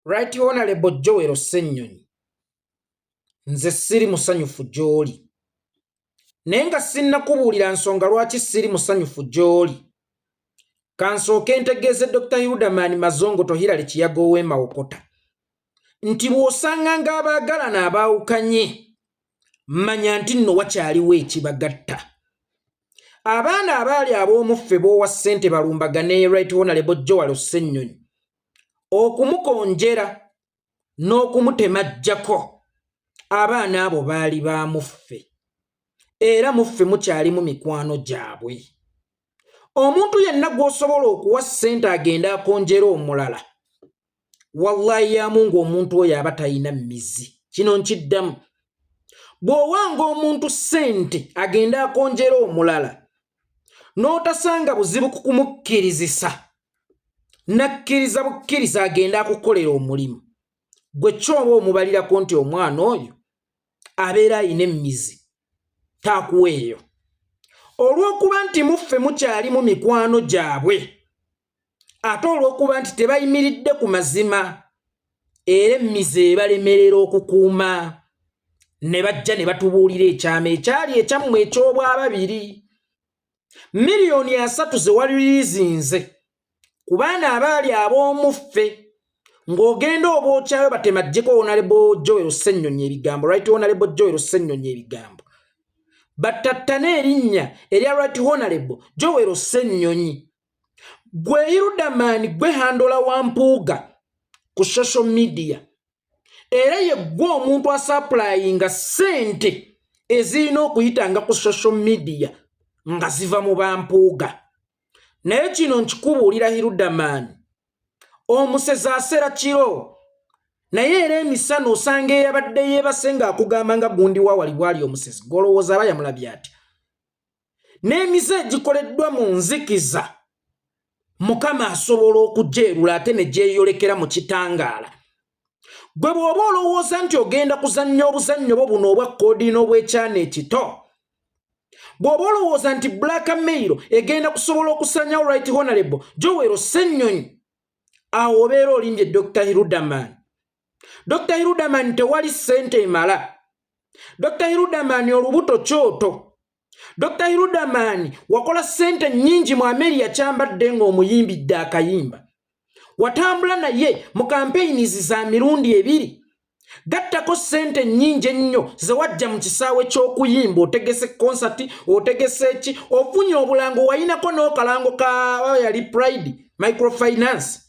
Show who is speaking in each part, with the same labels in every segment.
Speaker 1: Right Honorable Joel Ssennyonyi, nze siri musanyufu gy'oli. Naye nga sinnakubuulira nsonga lwaki siri musanyufu gy'oli. Kansooke ntegeeze Dr. Hildaman Mazongoto Hillary Kiyaga ow'Emawokota nti bw'osanga ng'abaagalana abaawukanye manya nti nno wakyaliwo ekibagatta. Abaana abaali ab'omuffe b'owa ssente balumbagane Right Honorable Joel Ssennyonyi okumukonjera n'okumutemajjako, abaana abo baali ba muffe era muffe mukyalimu mikwano gyabwe. Omuntu yenna gw'osobola okuwa ssente agenda akonjera omulala, wallahi ya Mungu omuntu oyo aba talina mmizi. Kino nkiddamu. Bw'owanga omuntu ssente agenda akonjera omulala n'otasanga buzibu kukumukkirizisa, nakkiriza bukkiriza agenda akukolera omulimu, gwe ky'oba omubalirako nti omwana oyo abeera ayina emmizi, taakuweeyo. Olw'okuba nti muffe mukyali mu mikwano gyabwe, ate olw'okuba nti tebayimiridde ku mazima era emmizi ebalemerera okukuuma, ne bajja ne batubuulira ekyama ekyali ekyammwe eky'obwababiri. Miliyoni 3 ze wali liizinze ku baana abaali ab'omuffe, ng'ogenda oba okyayo batemajjeko Honorable Joel Ssennyonyi ebigambo, Right Honorable Joel Ssennyonyi ebigambo, batattane erinnya erya Right Honorable Joel Ssennyonyi. Gwe Hildaman gwe handola wa Mpuuga ku social media, era ye gwe omuntu asaplayinga ssente ezirina okuyitanga ku social media nga ziva mu Bampuuga. Naye kino nkikubuulira Hildaman, omusezi asera kiro, naye era emisana osanga eyabadde yeebase ng'akugamba nga gundi wa wali bwali omusezi, golowooza aba yamulabye ati. N'emize egikoleddwa mu nzikiza, Mukama asobola okugyerula ate ne gyeyolekera mu kitangaala. Gwe bw'oba olowooza nti ogenda kuzannya obuzannyo bwo buno obwa koodi n'obwekyana ekito, bw'oba olowooza nti blackmail egenda kusobola okusanyawo Right Honorable Joel Ssennyonyi, awo obeera olimbye Dr. Hildaman. Dr. Hildaman tewali ssente emala. Dr. Hildaman olubuto kyoto. Dr. Hildaman wakola ssente nnyingi mu Ameria kyambadde ng'omuyimbidde akayimba. Watambula naye mu campaigns za mirundi 2. Gattako ssente nnyingi ennyo ze wajja mu kisaawe ky'okuyimba, otegese concert, otegese eki, ofunye obulango wayinako n'okalango ka yali Pride Microfinance.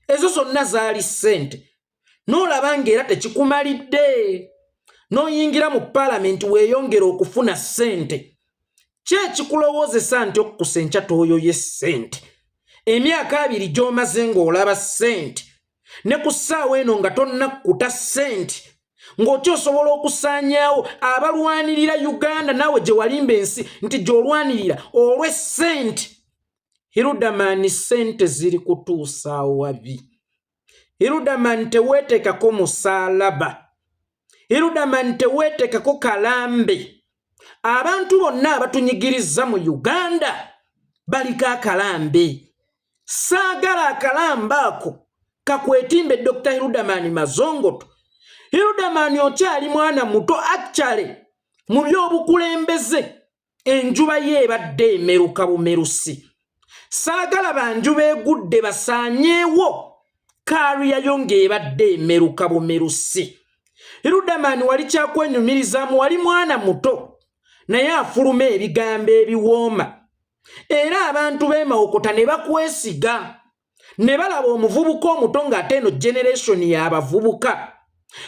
Speaker 1: Ezo zonna zaali ssente. N'olaba ng'era tekikumalidde, n'oyingira mu Parliament weeyongera okufuna ssente. Kye kikulowoozesa nti okukusenca tooyo ye ssente. Emyaka 2 gy'omaze ng'olaba ssente, ne ku ssaawa eno nga tonnakkuta ssente, ng'okyosobola okusaanyaawo abalwanirira Uganda naawe gye walimba ensi nti gy'olwanirira olw'essente. Hildaman ssente ziri kutuusa wabi. Hildaman teweetekako musaalaba. Hildaman teweetekako kalambe. Abantu bonna abatunyigiriza mu Uganda baliko akalambe. Saagala akalambe ako kakwetimbe Dr. Hildaman Mazongoto. Hildaman okyali mwana muto actually mu by'obukulembeze. Enjuba ye ebadde emeruka bumerusi. Saagala banjuba egudde basaanyeewo, kariya yo ng'ebadde emeruka bumerusi. Hildaman wali kyakwenyumirizaamu, wali mwana muto naye afuluma ebigambo ebiwooma. Era abantu b'Emawokota ne bakwesiga, ne balaba omuvubuka omuto ng'ate eno generation y'abavubuka.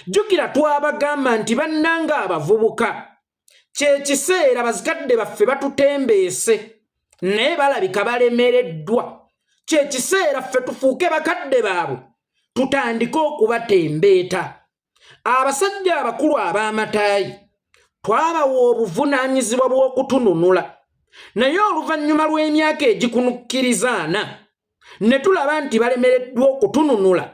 Speaker 1: Jjukira twabagamba nti bannanga abavubuka kye kiseera bazikadde baffe batutembeese naye balabika balemereddwa. Kye kiseera ffe tufuuke bakadde baabwe tutandike okubatembeeta. Abasajja abakulu ab'amataayi twabawa obuvunaanyizibwa bw'okutununula, naye oluvannyuma lw'emyaka egikunukkirizaana ne tulaba nti balemereddwa okutununula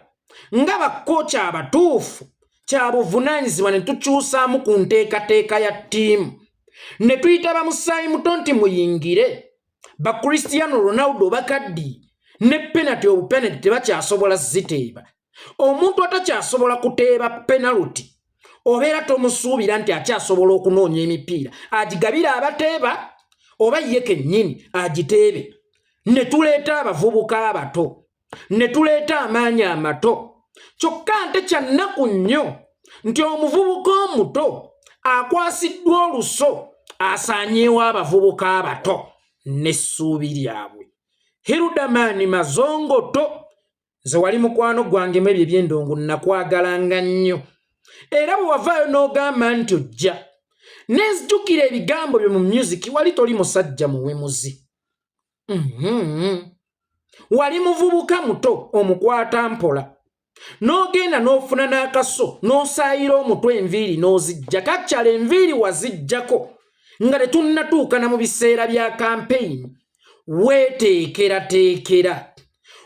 Speaker 1: nga bakkocha abatuufu, kya buvunaanyizibwa ne tukyusaamu ku nteekateeka ya ttiimu. Ne tuyita bamusaayi muto nti muyingire, ba Cristiano Ronaldo bakaddi ne penalty obupenalty tebakyasobola ziteeba. omuntu atakyasobola kuteeba penalty obeera tomusuubira nti akyasobola okunoonya emipiira agigabira abateeba oba ye kennyini agiteebe ne tuleeta abavubuka abato ne tuleeta amaanyi amato kyokka nte kya nnaku nnyo nti omuvubuka omuto akwasiddwa oluso asaanyeewo abavubuka abato n'essuubi lyabwe. Hiludamani Mazongoto nze wali mukwano gwange mu ebyo eby'endongo nakwagalanga nnyo era bwe wavaayo n'ogamba nti ojja nezijjukira ebigambo byo mu music wali toli musajja muwemuzi. Wali muvubuka muto omukwata mpola n'ogenda n'ofuna n'akaso n'osaayira omutwe enviiri n'ozijja kakyala enviiri wazijjako nga tetunnatuuka na mu biseera bya kampeyini weeteekerateekera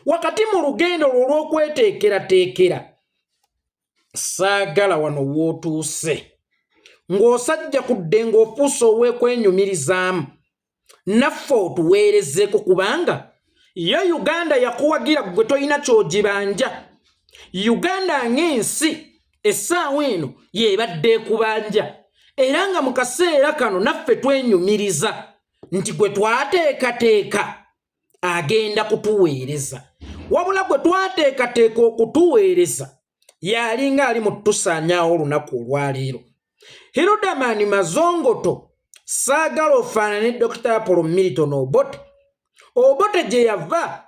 Speaker 1: wakati mu lugendo lwo olw'okweteekerateekera saagala wano wootuuse ng'osajja kudde ng'ofuuse ow'ekwenyumirizaamu naffe otuweerezeeko kubanga yo Uganda yakuwagira gwe toyina ky'ogibanja. Uganda ng'ensi essaawa eno yeebadde ekubanja era nga mu kaseera kano naffe twenyumiriza nti gwe twateekateeka agenda kutuweereza wabula gwe twateekateeka okutuweereza yalinga ali mu tusaanyaawo olunaku olwaleero. Hiludamani Mazongoto saagala ofaanane Dr. Apollo Milton Obote. Obote gye yava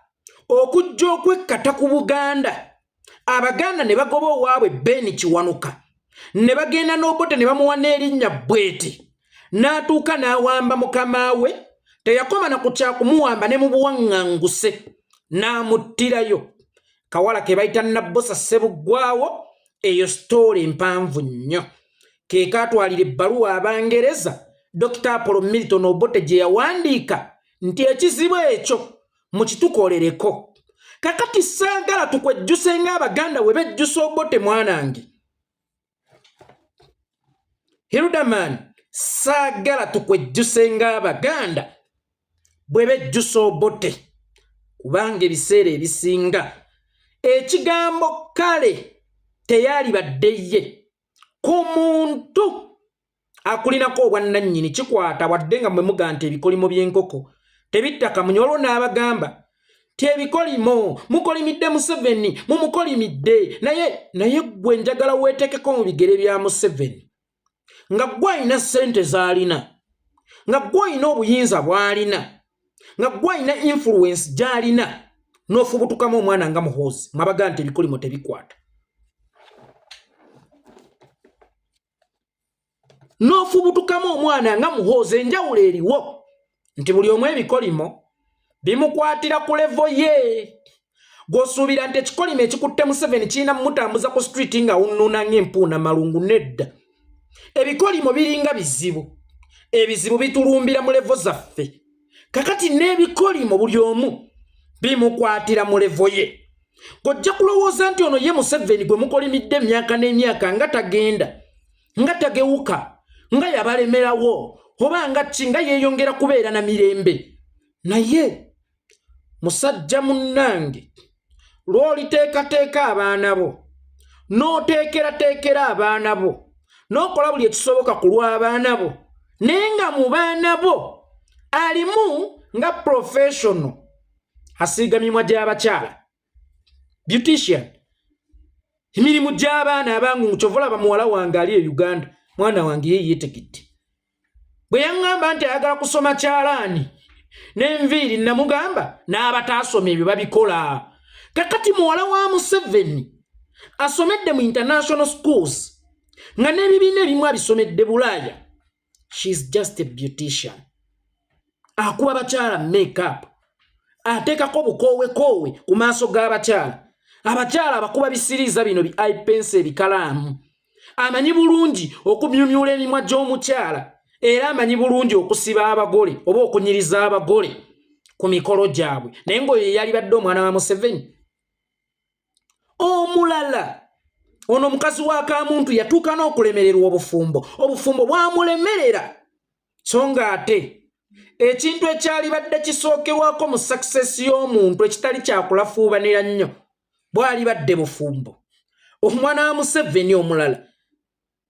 Speaker 1: okujja okwekkata ku Buganda Abaganda ne bagoba owaabwe Ben Kiwanuka ne bagenda n'Obote ne bamuwa n'erinnya Bweti n'atuuka n'awamba mukama we teyakoma na kukyakumuwamba ne mu buwaŋŋanguse n'amuttirayo kawala ke bayita Nabbosa Ssebuggwawo. Eyo sitooli empanvu nnyo ke kaatwalira ebbaluwa Abangereza Dr. Apollo Milton Obote gye yawandiika nti ekizibu ekyo mukitukolereko. Kakati saagala tukwejjuse ng'Abaganda we bejjusa Obote mwanange. Hiludamani saagala tukwejjuse ng'Abaganda bwe bejjusa Obote kubanga ebiseera ebisinga ekigambo kale teyali baddeye ku muntu akulinako obwannannyini kikwata wadde nga mwe muga nti ebikolimo by'enkoko tebitta kamunyolo n'abagamba ti ebikolimo mukolimidde Museveni mumukolimidde naye gwe njagala weetekeko mu bigere bya Museveni nga gwe alina ssente z'alina nga gwe alina obuyinza bw'alina nga gwe alina influence gy'alina n'ofubutukamu omwana nga Muhoozi mwabaga nti ebikolimo tebikwata n'ofubutukamu omwana nga Muhoozi enjawulo eriwo nti buli omu ebikolimo bimukwatira ku levo ye. Gwosuubira nti ekikolimo ekikutte Museveni kirina mumutambuza ku street nga wunnuna ng'empuuna malungu nedda. Ebikolimo biringa bizibu, ebizibu bitulumbira mu levo zaffe kakati n'ebikolimo buli omu bimukwatira mu levo ye. Gojja kulowooza nti ono ye Museveni gwe mukolimidde emyaka n'emyaka nga tagenda nga tagewuka nga yabalemerawo oba nga kinga yeeyongera kubeera na mirembe. Naye musajja munnange lw'oliteekateeka abaana bo n'oteekerateekera abaana bo n'okola buli ekisoboka ku lw'abaana bo naye nga mu baana bo alimu nga professional asiiga mimwa gy'abakyala beautician emirimu gy'abaana abangu kyovola bamuwala wange ali e Uganda mwana wange ye yeetegedde bwe yaŋŋamba nti ayagala kusoma kyalaani n'enviiri namugamba n'abataasoma ebyo babikola. Kakati muwala wa Museveni asomedde mu international schools nga n'ebibiina ebimu abisomedde Bulaaya. She's just a beautician. Akuba abakyala make-up ateekako bukoowe-koowe ku maaso g'abakyala. Abakyala abakuba bisiriiza bino bi eye pencil ebikalaamu. Amanyi bulungi okumyumyula emimwa gy'omukyala era amanyi bulungi okusiba abagole oba okunyiriza abagole ku mikolo gyabwe. Naye ng'oyo yali badde omwana wa Museveni. Omulala ono mukazi wa Kamuntu yatuuka n'okulemererwa obufumbo. Obufumbo bwamulemerera so nga ate ekintu ekyali badde kisookerwako mu success y'omuntu ekitali kyakulafuubanira nnyo bwali badde bufumbo omwana wa Museveni omulala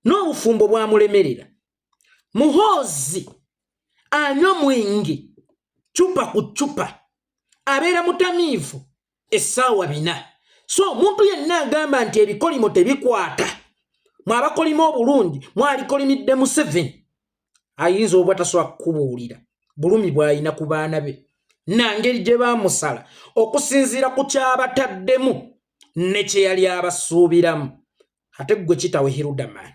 Speaker 1: n'obufumbo bwamulemerera Muhoozi anywa mwenge chupa ku chupa abeera mutamiivu essaawa 4 so omuntu yenna agamba nti ebikolimo tebikwata mwabakolimo obulungi mwalikolimidde Museveni ayinza obwatasobola kubuulira bulumi bw'alina ku baana be nangeri gye baamusala okusinziira ku kyabataddemu ne kye yali abasuubiramu ate gwe kitawe Hirudaman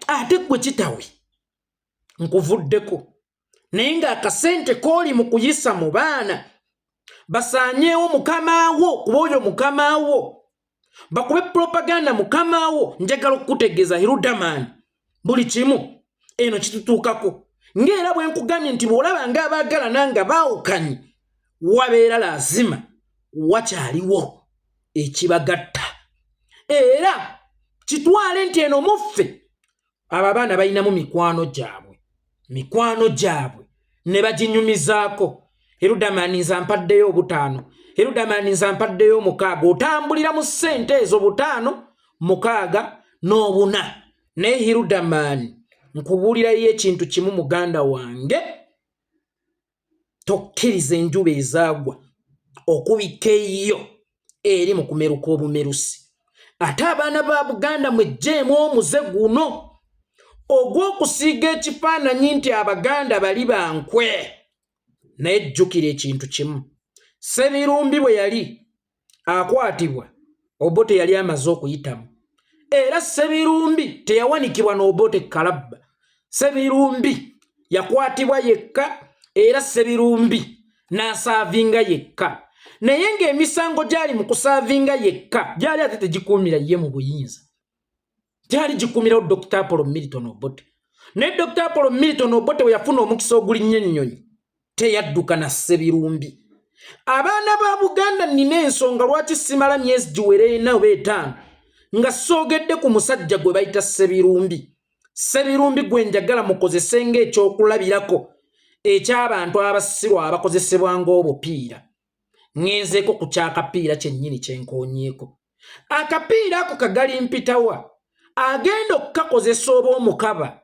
Speaker 1: ate gwe kitawe nkuvuddeko naye ng'akasente kooli mu kuyisa mu baana basaanyeewo mukamaawo kuba oyo mukamaawo bakube propaganda mukamaawo njagala okukutegeeza Hirudaman buli kimu eno kitutuukako ng'era bwe nkugambye nti bw'olaba ng'abaagala nanga baawukanye wabeera lazima wakyaliwo ekibagatta era kitwale nti eno muffe abo abaana balinamu mikwano gyabwe ne baginyumizaako Hirudaman nza mpaddeyo 5 Hirudaman nza mpaddeyo 6 otambulira mu ssente ezo 5 6 n'obuna naye Hirudaman nkubuulirayo ekintu kimu muganda wange tokkiriza enjuba ezaagwa okubika eyo eri mu kumeruka obumerusi ate abaana ba Buganda mwejjeemu omuze guno ogw'okusiiga ekifaananyi nti Abaganda bali bankwe naye jjukira ekintu kimu Ssebirumbi bwe yali akwatibwa Obote yali amaze okuyitamu era Ssebirumbi teyawanikibwa n'Obote Kalabba Ssebirumbi yakwatibwa yekka era Ssebirumbi n'asaavinga yekka naye ng'emisango gyali mu kusaavinga yekka gyali ate tegikuumira ye mu buyinza gyali gikuumirawo Dr. Apollo Milton Obote naye Dr. Apollo Milton Obote we yafuna omukisa ogulinnyo ennyonyi teyadduka na Ssebirumbi abaana ba Buganda nina ensonga lwaki simala myezi giwere 4 oba 5 nga soogedde ku musajja gwe bayita Ssebirumbi gwe njagala mukozese ng'ekyokulabirako eky'abantu abasirwa abakozesebwa ng'obupiira ngenzeeko ku kyakapiira kyennyini kyenkoonyeeko akapiira ako kagali mpitawa agenda okukakozesa oba omukaba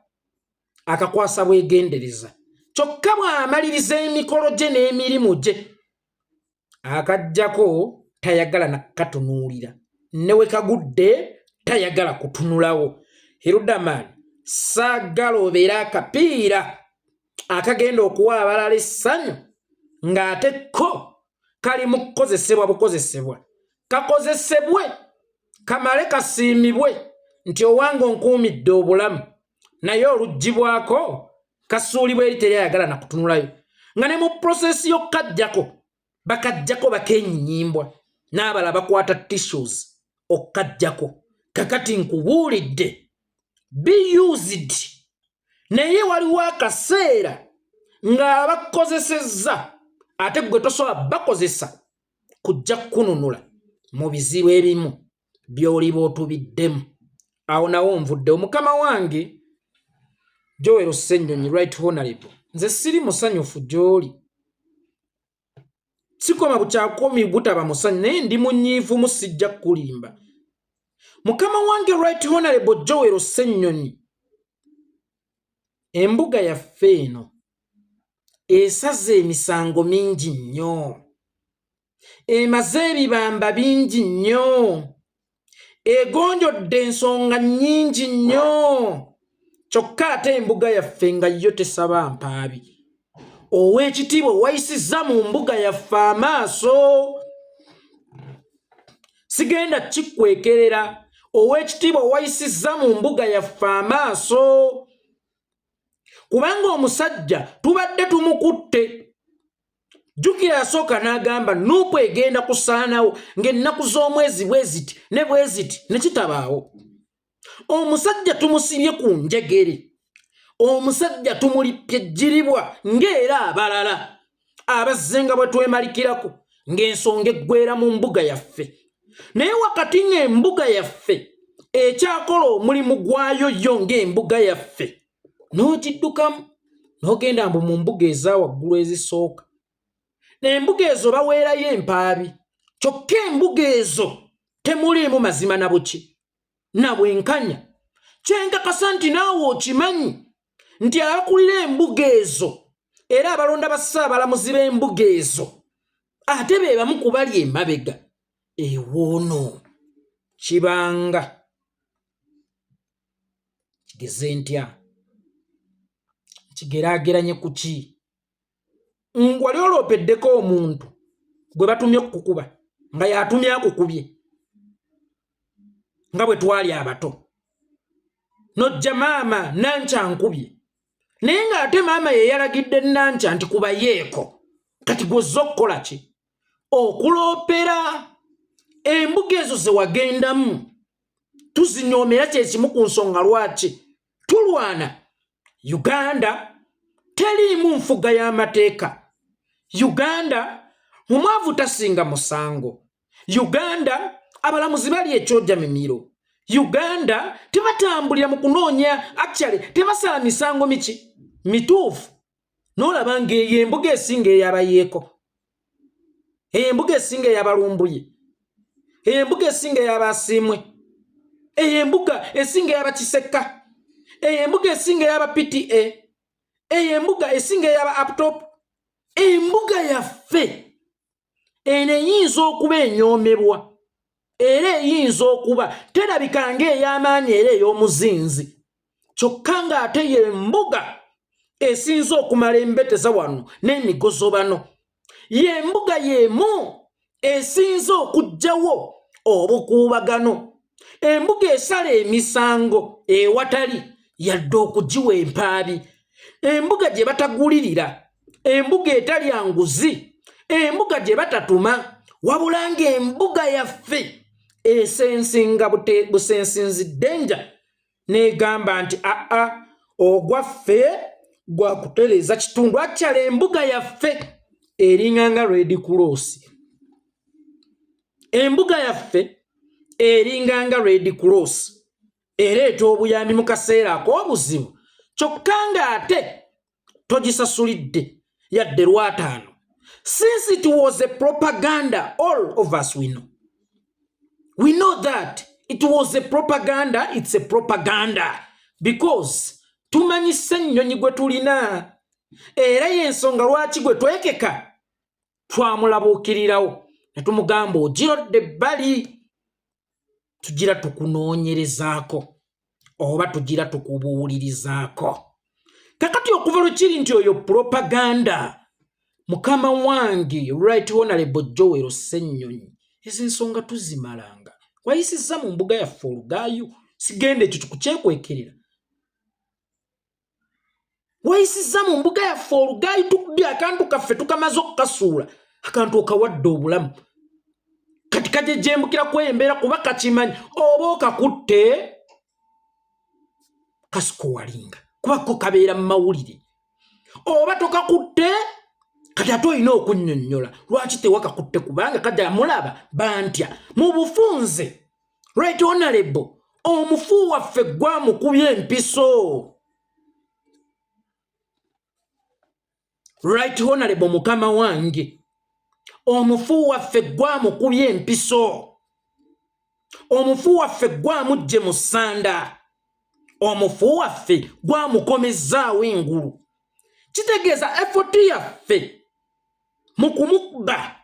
Speaker 1: akakwasa bwegendereza kyokka bw'amaliriza emikolo gye n'emirimu gye akajjako tayagala nakatunuulira ne we kagudde tayagala kutunulawo Hirudaman saagala obeera akapiira akagenda okuwa abalala essanyu ng'ate ko kali mu kukozesebwa bukozesebwa kakozesebwe kamale kasiimibwe nti owange onkuumidde obulamu naye oluggyibwako kasuulibwa eri teryayagala nakutunulayo nga ne mu prosesi y'okkajjako bakajjako bakeenyinyimbwa n'abala bakwata tissues okkajjako kakati nkubuulidde be used naye waliwo akaseera ng'abakozesezza ate gwe tosobola bakozesa kujja kukununula mu bizibu ebimu by'oliba otubiddemu awo nawo nvudde omukama wange Joel Ssennyonyi Right Honorable nze siri musanyufu gy'oli sikoma bukyakomi butaba musanyu naye ndi munyiivu musijja kulimba mukama wange Right Honorable Joel Ssennyonyi embuga yaffe eno esaze emisango mingi nnyo emaze ebibamba bingi nnyo egonjodde ensonga nnyingi nnyo kyokka ate embuga yaffe nga yo tesaba mpaabi ow'ekitiibwa wayisizza mu mbuga yaffe amaaso sigenda kikwekerera ow'ekitiibwa wayisizza mu mbuga yaffe amaaso kubanga omusajja tubadde tumukutte jjukira yasooka n'agamba nuupu egenda kusaanawo ng'ennaku z'omwezi bweziti ne bweziti ne kitabaawo omusajja tumusibye ku njegere omusajja tumulippye ejjiribwa ng'era abalala abazzenga bwe twemalikirako ng'ensonga eggwera mu mbuga yaffe naye wakati ng'embuga yaffe ekyakola omulimu gwayo yo ng'embuga yaffe n'ogiddukamu n'ogenda mbu mu mbuga eza waggulu ezisooka n'embuga ezo baweerayo empaabi kyokka embuga ezo temuliimu mazima na buki na bwenkanya kyenkakasa nti naawe okimanyi nti abakulira embuga ezo era abalonda bassaabalamuzi b'embuga ezo ate be bamu ku bali emabega ewoono kibanga kigeze ntya kigeraageranye ku ki wali oloopeddeko omuntu gwe batumye okukuba nga yatumye akukubye nga bwe twali abato nojja maama nankyankubye naye ng'ate maama ye yalagidde nankya nti kubayeeko kati gwozza okukola ki okuloopera embuga ezo ze wagendamu tuzinyoomera kyekimu ku nsonga lwaki tulwana Uganda teriimu nfuga y'amateeka Uganda mumwavu tasinga musango Uganda abalamuzi bali ekyojja mimiro Uganda tebatambulira mu kunoonya actually tebasala misango miki mituufu n'olaba ng'eyo embuga esinga ey'abayeeko embuga esinga ey'abalumbuye embuga esinga ey'abasiimwe embuga esinga ey'abakisekka embuga esinga ey'aba PTA embuga esinga ey'aba aptop embuga yaffe eno eyinza okuba enyoomebwa era eyinza okuba terabika ng'ey'amaanyi era ey'omuzinzi kyokka ng'ate y'embuga esinza okumala embeteza wano n'emigozo bano y'embuga y'emu esinza okuggyawo obukuubagano embuga esala emisango ewatali yadde okugiwa empaabi embuga gye batagulirira embuga etalya nguzi embuga gye batatuma wabula ng'embuga yaffe esensinga busensinziddenja n'egamba nti aa ogwaffe gwakutereeza kitundu akyala embuga yaffe eringa nga Red Cross embuga yaffe eringa nga Red Cross ereeta obuyambi mu kaseera ak'obuzibu kyokka ng'ate togisasulidde yadde lwataano since it was a propaganda all of us we know that it was a propaganda it's a propaganda because tumanyise ennyonyi gwe tulina era y'ensonga lwaki gwe twekeka twamulabuukirirawo ne tumugamba ogirodde ebbali tugira tukunoonyerezaako oba tugira tukubuulirizaako kakati okuva lwe kiri nti oyo propaganda mukama wange Right Honorable Joel Ssennyonyi ezo ensonga tuzimalanga wayisizza mu mbuga yaffe Olugaayo sigenda ekyo kikukyekwekerera wayisizza mu mbuga yaffe Olugaayo tukubye akantu kaffe tukamaze okukasuula akantu okawadde obulamu kati kajejembukira kweyembeera kuba kakimanyi oba okakutte kasiko walinga kubako kabeera mu mawulire oba tokakutte kati ate olina okunnyonnyola lwaki tewakakutte kubanga kajja mulaba bantya mu bufunze Right Honorable omufu waffe gwamukubye empiso Right Honorable mukama wange omufu waffe gwamukubye empiso omufu waffe gwamujje mu ssanda omufu waffe gwamukomezzaawo engulu kitegeeza effort yaffe mu kumukba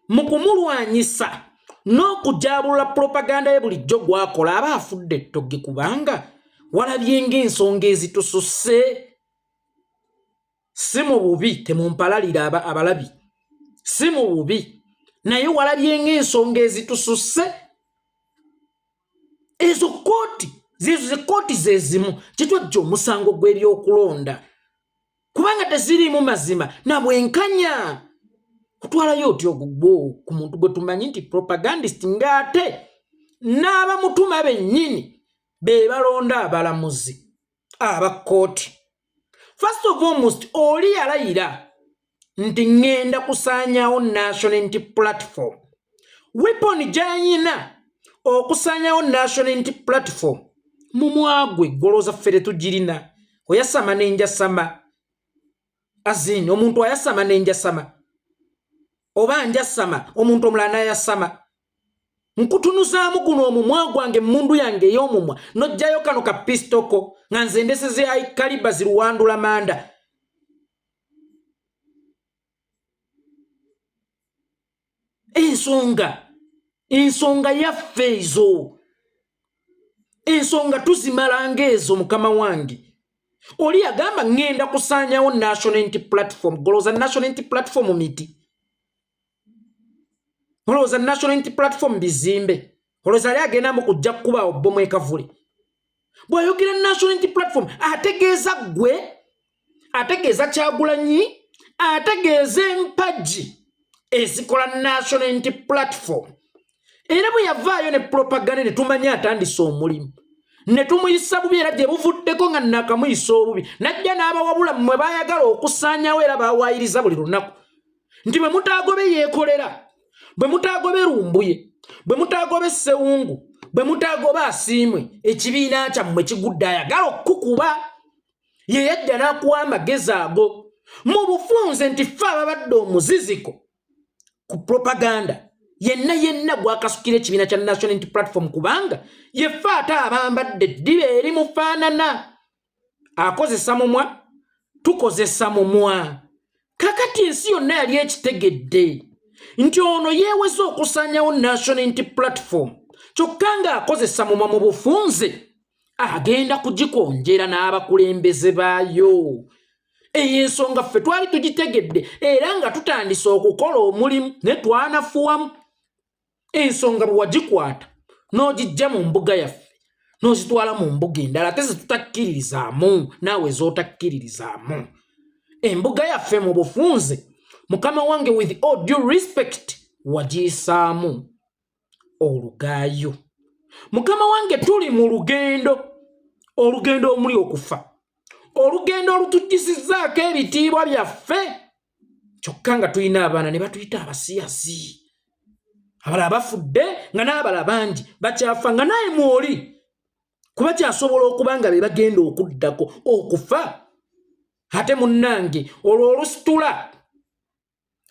Speaker 1: mu kumulwanyisa n'okujaabulula propaganda ye bulijjo gwakola aba afudde ettogge kubanga walabye ng'ensonga ezitususse si mu bubi temumpalalira abalabi si mu bubi naye walabye ng'ensonga ezitususse ezo kooti zizo kooti zezimu kitwajja omusango gw'ebyokulonda kubanga teziriimu mazima na bwenkanya kutwalayo otyo ogugwo ku muntu gwe tumanyi nti propagandist ng'ate n'abamutuma bennyini be balonda abalamuzi abakooti first of almost oli yalayira nti ngenda kusaanyawo national unity platform weapon gyanyina okusaanyawo national unity platform mumwagwe golooza ffe tetugirina oyasama nenjasama azini omuntu ayasama nenjasama oba njasama omuntu omulala nayasama nkutunuzaamu guno omumwa gwange mundu yange ey'omumwa nojjayo kano ka pistoko nga nze ndeseze kaliba ziruwandula manda ensonga yaffe ezo ensonga tuzimalanga ezo mukama wange oli yagamba ngenda kusaanyawo national unity platform golooza national unity platform miti olowooza national unity platform bizimbe olowooza ali agendamu kujja kukubaawo bbomu ekavule bw'ayogera national unity platform ategeeza gwe ategeeza Kyagulanyi ategeeza empagi ezikola national unity platform era bwe yavaayo ne propaganda ne tumanya atandise omulimu ne tumuyisa bubi era gye buvuddeko nga nakamuyisa obubi najja n'abawabula mmwe baayagala okusaanyawo era bawaayiriza buli lunaku nti bwe mutaagobe yeekolera bwe mutaagobe Lumbuye bwe mutaagobe Ssewungu bwe mutaagobe Asiimwe ekibiina kyammwe kigudde ayagala okukuba ye yajja n'akuwa amagezi ago mu bufunze nti ffe ababadde omuziziko ku propaganda yenna gwakasukira ekibiina kya national unity platform kubanga yeffe ate abambadde ddiba eri mufaanana akozesa mumwa tukozesa mumwa kakati ensi yonna yali ekitegedde nti ono yeeweza okusaanyawo national unity platform kyokka nga akozesa mumwa mu bufunze agenda kugikonjera n'abakulembeze baayo eyo ensonga ffe twali tugitegedde era nga tutandise okukola omulimu ne twanafuwamu ensonga bwe wagikwata n'ogijja mu mbuga yaffe n'ozitwala mu mbuga endala ate zitutakkiririzaamu naawe z'otakkiririzaamu embuga yaffe mu bufunze mukama wange with all due respect wagiyisaamu olugaayo mukama wange tuli mu olugendo omuli okufa olugendo olutujjisizzaako ebitiibwa byaffe kyokka nga tulina abaana ne batuyita abasiyasi abalala bafudde nga n'abala bangi bakyafa nga naye mwoli kuba kyasobola okuba nga be bagenda okuddako okufa ate munnange olwo olusitula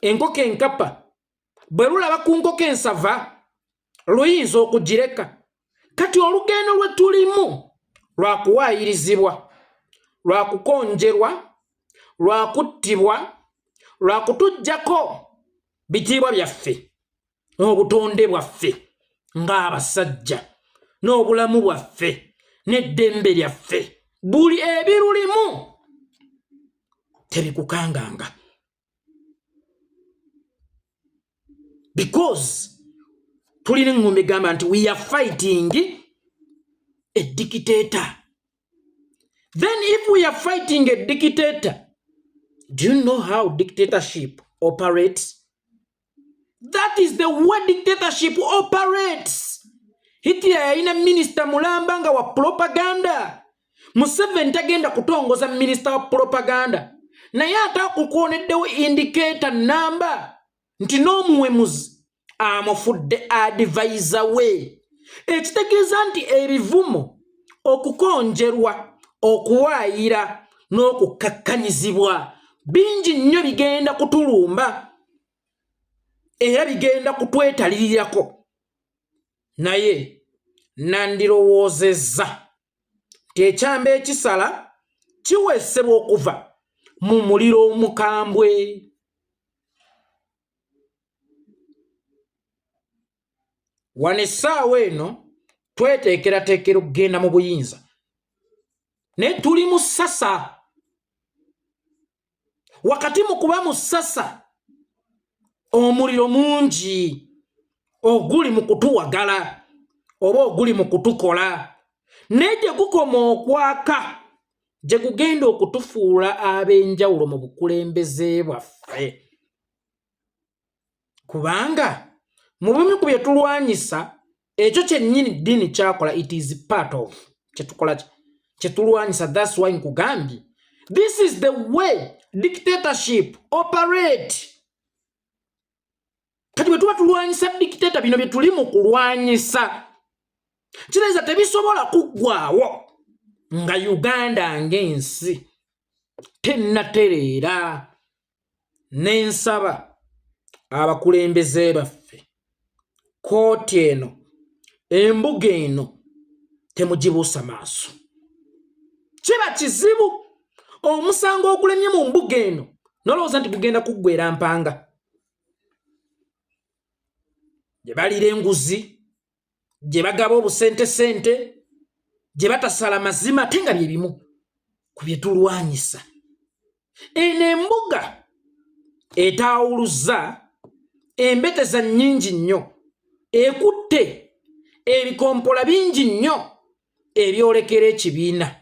Speaker 1: enkoko enkapa bwe lulaba ku nkoko ensava luyinza okugireka kati olugendo lwe tulimu lwakuwaayirizibwa lwakukonjerwa lwakuttibwa lwakutujjako bitiibwa byaffe n'obutonde bwaffe ng'abasajja n'obulamu bwaffe n'eddembe lyaffe buli ebirulimu tebikukanganga because tulina eŋŋombe gamba nti we are fighting a dictator. Then if we are fighting a dictator, do you know how dictatorship operates? That is the way dictatorship operates. Hitler yaina minister mulambanga wa propaganda. Museveni tagenda kutongoza minister wa propaganda. Na yata kukuoneddewo indicator number. Nti n'omuwemuzi amufudde advisor we. Ekitegeeza nti ebivumo okukonjerwa okuwaayira n'okukakkanyizibwa bingi nnyo bigenda kutulumba era bigenda kutwetalirirako naye nandirowoozezza nti ekyamba ekisala kiweesebwa okuva mu muliro omukambwe. Wano essaawa eno tweteekerateekera okugenda mu buyinza naye tuli mu ssasa. Wakati mu kuba mu ssasa omuliro mungi oguli mu kutuwagala oba oguli mu kutukola naye gye gukoma okwaka gye gugenda okutufuula ab'enjawulo mu bukulembeze bwaffe kubanga mu bimu ku bye tulwanyisa ekyo kyennyini ddiini kyakola it is part of kyetukola kyetulwanyisa. That's why nkugambye this is the way dictatorship operate. Kati bwe tuba tulwanyisa dictator bino bye tuli mu kulwanyisa kireza tebisobola kuggwaawo nga Uganda ng'ensi tennatereera n'ensaba abakulembeze baffe kooti eno embuga eno temugibuusa maaso. Kiba kizibu omusango ogulemye mu mbuga eno nolowooza nti gugenda kuggwera mpanga. Gye balira enguzi, gye bagaba obusente-sente, gye batasala mazima ate nga bye bimu ku bye tulwanyisa. Eno embuga etaawuluza embeteza nnyingi nnyo, ekutte ebikompola bingi nnyo ebyolekera ekibiina.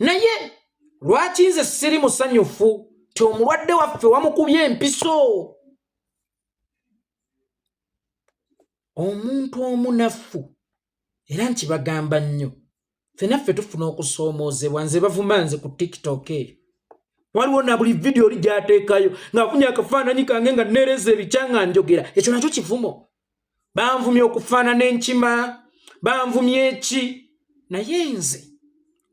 Speaker 1: Naye lwaki nze siri musanyufu ti omulwadde waffe wamukubye empiso? Omuntu omunafu era nkibagamba nnyo, ffenaffe tufuna okusoomoozebwa. Nze bavuma nze ku TikTok eyo waliwo na buli vidiyo oli gy'ateekayo ng'afunye akafaananyi kange nga neereza ebikyanga njogera. Ekyo nakyo kivumo. Banvumye okufaanana enkima, banvumye eki. Naye nze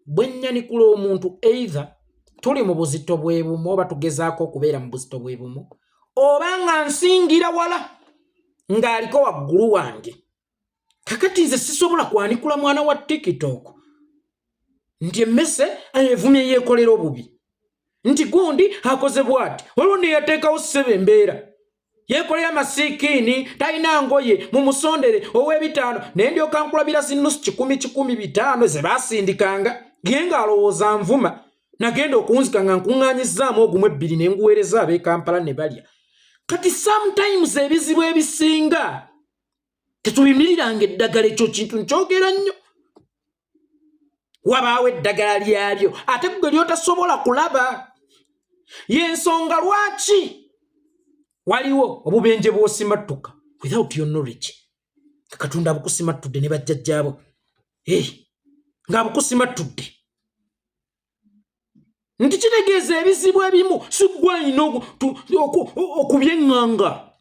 Speaker 1: bwe nnyanikula omuntu either tuli mu buzito bwe bumu oba tugezaako okubeera mu buzito bwe bumu, oba nga nsingira wala ng'aliko waggulu wange. Kakati nze sisobola kwanikula mwana wa TikTok nti emmese evumye yeekolera obubi, nti gundi akoze bw'ati. Waliwo neyateekawo ssebe embeera yeekolera amasiikiini, talina ngoye mu musondere ow'ebitaano, naye ndyoka nkulabira zinusu 100 ze baasindikanga ye ng'alowooza nvuma. Nagenda okunzika nga nkuŋŋaanyizzaamu ogumu 2 ne nguweereza ab'e Kampala ne balya. Kati sometimes ebizibu ebisinga tetubimiriranga eddagala. Ekyo kintu nkyogera nnyo. Wabaawo eddagala lyalyo ate gwe lyotasobola kulaba. Y'ensonga lwaki waliwo obubenje bw'osimattuka without your knowledge. Katonda abukusimattudde ne bajjajjaabo ng'abukusimattudde. Nti kitegeeza ebizibu ebimu si ggwe alina okubyeŋŋanga.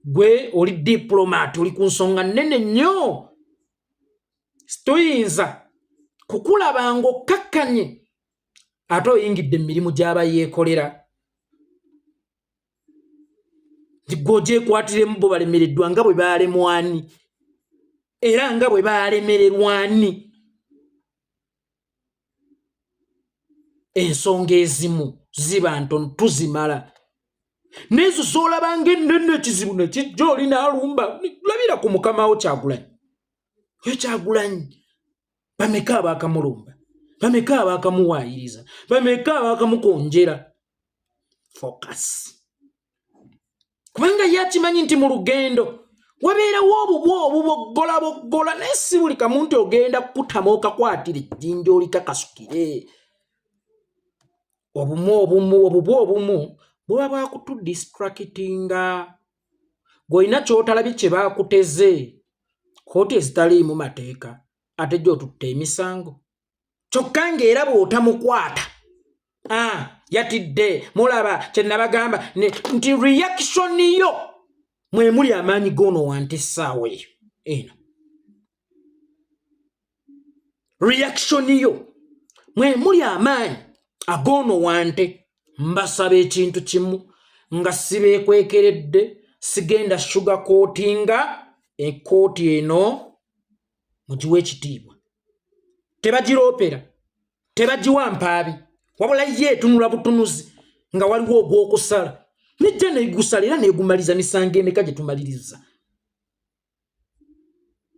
Speaker 1: Gwe oli diplomat, oli ku nsonga nnene nnyo. Tuyinza kukulaba ng'okkakkanye ate oyingidde mu mirimu gy'aba yeekolera. Nti gwe ogyekwatiremu bo balemereddwa nga bwe baalemwani era nga bwe baalemererwani. Ensonga ezimu ziba ntono tuzimala. N'ezo z'olabanga ennene ekizibu ne kijja oli n'alumba. Labira ku mukamawo Kyagulanyi. Ye Kyagulanyi bameka abaakamulumba, bameka abaakamuwaayiriza, bameka abaakamukonjera. Focus. Kubanga ye akimanyi nti mu lugendo wabeerawo obuboggola naye si buli kamu nti ogenda kukutamu okakwatira ejjinja olikakasukire. Obumu buba bwakutudistractinga. Gw'olina ky'otalabye kye baakuteze. Kooti ezitaliimu mateeka ate gy'otutte emisango. Kyokka ng'era bw'otamukwata yatidde. Mulaba kye nabagamba nti reaction yo mwe muli amaanyi g'ono wante essaawa eyo eno. Reaction yo mwe muli amaanyi ag'ono wante. Mbasaba ekintu kimu nga sibeekwekeredde, sigenda sugarcoatinga ekooti eno mugiwa ekitiibwa. Tebagiroopera, tebagiwa mpaabi, wabula ye etunula butunuzi nga waliwo ogw'okusala. Nejja neegusala era neegumaliza misango emeka gye tumaliriza.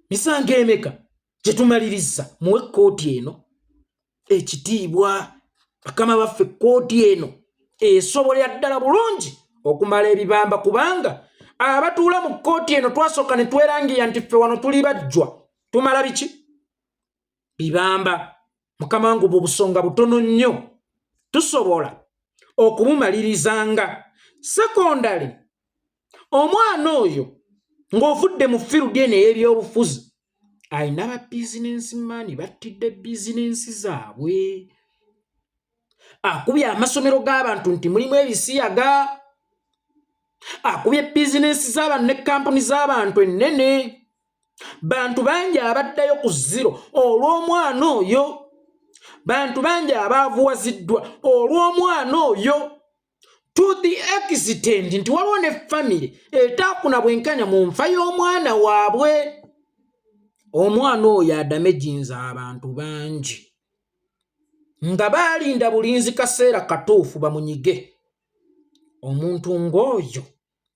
Speaker 1: Misango emeka gye tumaliriza. Muwe kooti eno ekitiibwa. Bakama baffe kooti eno esobolera ddala bulungi okumala ebibamba, kubanga abatuula mu kooti eno twasooka ne twerangira nti ffe wano tuli bajjwa. Tumala biki? Bibamba. Mukama wange obwo busonga butono nnyo tusobola okubumalirizanga. Secondary, omwana oyo ng'ovudde mu field eno ey'ebyobufuzi alina ba bizinensi maani battidde bizinensi zaabwe. Akubye amasomero g'abantu nti mulimu ebisiyaga. Akubye bizinensi z'abantu ne kampuni z'abantu ennene. Bantu bangi abaddayo ku zero olw'omwana oyo. bantu bangi abaavuwaziddwa olw'omwana oyo to the extent nti waliwo ne family etaakuna bwenkanya mu nfa y'omwana waabwe. Omwana oyo adamejinza abantu bangi nga baalinda bulinzi kaseera katuufu bamunyige. Omuntu ng'oyo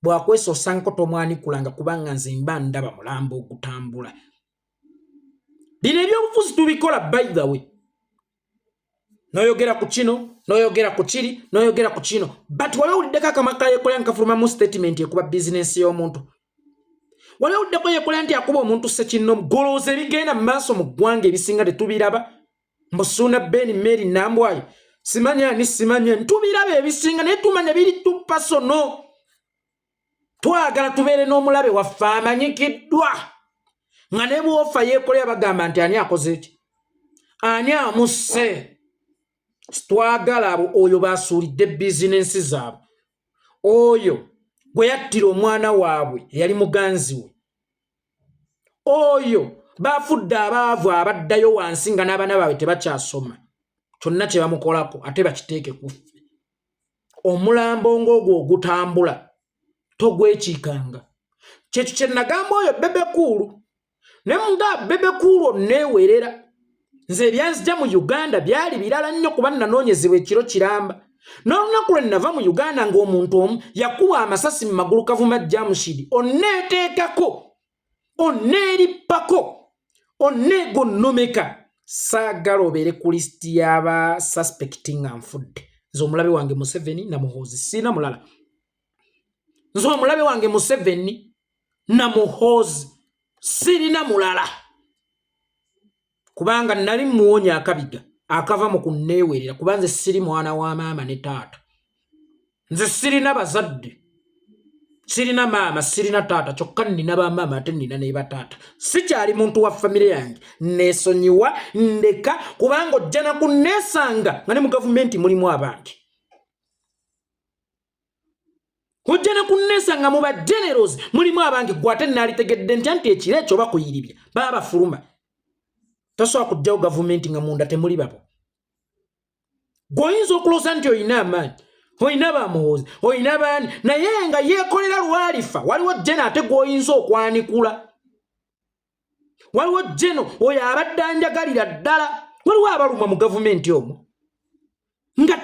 Speaker 1: bw'akwesoosa nkoto omwanikulanga kubanga nze mba ndaba mulamba ogutambula. Bino ebyobufuzi tubikola by the way. Noyogera ku kino, noyogera ku kiri, noyogera ku kino. But waliwo uliddeko akamaka yeekolera nkafuluma mu statement ekuba bizinensi y'omuntu. Waliwo uliddeko yeekolera nti akuba omuntu ssekinnomu. Golooza ebigenda mu maaso mu ggwanga ebisinga tetubiraba. Mbusuna Ben Mary Nambwayo. Simanya ni simanya. Tubiraba ebisinga naye tumanya biri tupasono. Twagala tubeere n'omulabe waffe amanyikiddwa. Nga ne bw'ofa yeekolera bagamba nti ani akoze eki? Ani amusse? Twagala abo oyo basuulidde bizinensi zaabwe. Oyo gwe yattira omwana waabwe yali muganzi we. Oyo bafudde abaavu abaddayo wansi nga n'abaana baabwe tebakyasoma. Kyonna kye bamukolako ate bakiteeke ku ffe. Omulambo ng'ogwo ogutambula togwekiikanga. Kyekyo kye nagamba oyo Bebe Cool. Ne nga Bebe Cool onneewerera. Nze ebyanzija mu Uganda byali birala nnyo kuba nanoonyezebwa ekiro kiramba. N'olunaku lwe nava mu Uganda ng'omuntu omu yakuba amasasi mu magulu Kavuma Jamshid. Onneeteekako, onneerippako, onneegonnomeka. Saagala obeere ku lisiti y'aba suspecting nga nfudde. Nze omulabe wange Museveni na Muhoozi sina mulala. Nze omulabe wange Museveni na Muhoozi sirina mulala. Kubanga nali muwonya akabiga akava mu kunneewerera kuba nze siri mwana wa maama ne taata. Nze sirina bazadde. Sirina maama, sirina taata, kyokka nina bamaama ate nina ne bataata. Sikyali muntu wa famire yange. Neesonyiwa ndeka kubanga ojja na kunneesanga nga ne mu gavumenti mulimu abange. Ojja na kunneesanga mu ba generals mulimu abange gwate nalitegedde nti ekiro ekyo bakuyiribya baba bafuluma. Tasobola kujjawo gavumenti nga munda temuli babo. Goyinza okuloosa nti oyina amaanyi, oyina bamuhoozi, oyina baani, naye nga yeekolera lwalifa. Waliwo jeno ate gw'oyinza okwanikula. Waliwo jeno oyo abadde anjagalira ddala. Waliwo abaluma mu gavumenti omwo nga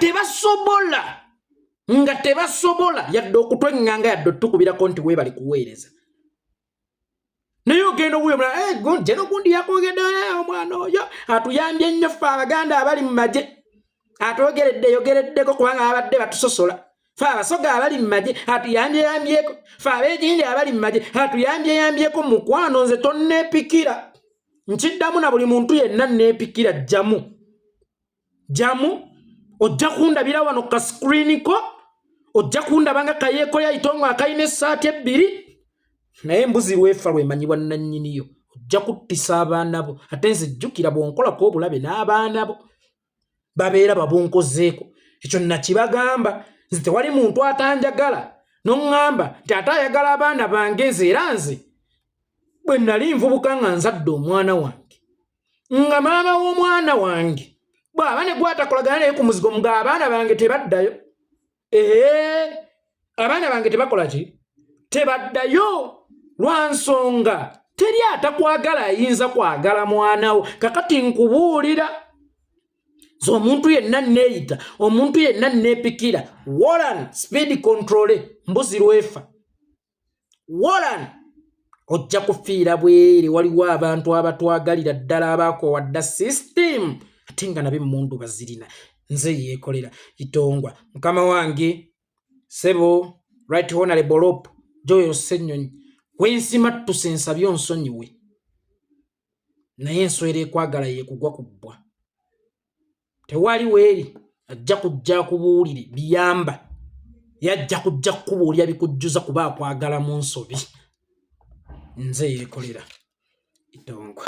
Speaker 1: tebasobola yadde okutwenganga yadde otukubirako nti weebali kuweereza. Naye ogenda owuyo jeno gundi yakwogedde omwana oyo atuyambye nnyo ffe Abaganda abali mu magye. Yogereddeko kubanga abadde batusosola. Ffe Abasoga abali mu magye atuyambyeko. Ffe Abeegindi abali mu magye atuyambyeko. Mukwano nze tonneepikira. Nkiddamu na buli muntu yenna nneepikira jamu. Ojja kundabira wano ka screen ko. Ojja kundabanga kayeekolya itongo akayina essaati ebbiri. Naye mbuzi lwefa lwemanyibwa nannyiniyo. Ojja kuttisa abaana bo. Ate nze jjukira bw'onkolako obulabe n'abaana bo babeera babunkozeeko. Ekyo nakibagamba. Nze tewali muntu atanjagala n'oŋŋamba nti ate ayagala abaana bange nze era nze bwe nali nvubuka nga nzadde omwana wange nga maama w'omwana wange bw'aba ne gwatakolagana naye ku muzigo nga abaana bange tebaddayo. Abaana bange tebakola ki? Tebaddayo. Lwansonga teri atakwagala ayinza kwagala mwanawo. Kakati nkubuulira omuntu yenna neeyita, omuntu yenna neepikira. Warren speed control mbuzi lwefa. Warren ojja kufiira bwere. Waliwo abantu abatwagalira ddala abaakowadda system ate nga nabe mundu bazirina. Nze yeekolera itongwa mukama wange Sebo Right Honorable Rope Joyo Ssenyonyi wensima tusensabyo nsonyiwe naye enswera ekwagala yeekugwa kubbwa. Tewali weeri ajja kujja kubuulire biyamba yajja kujja kubuulira bikujjuza kuba akwagala mu nsobi. Nze yeekolera itongwa.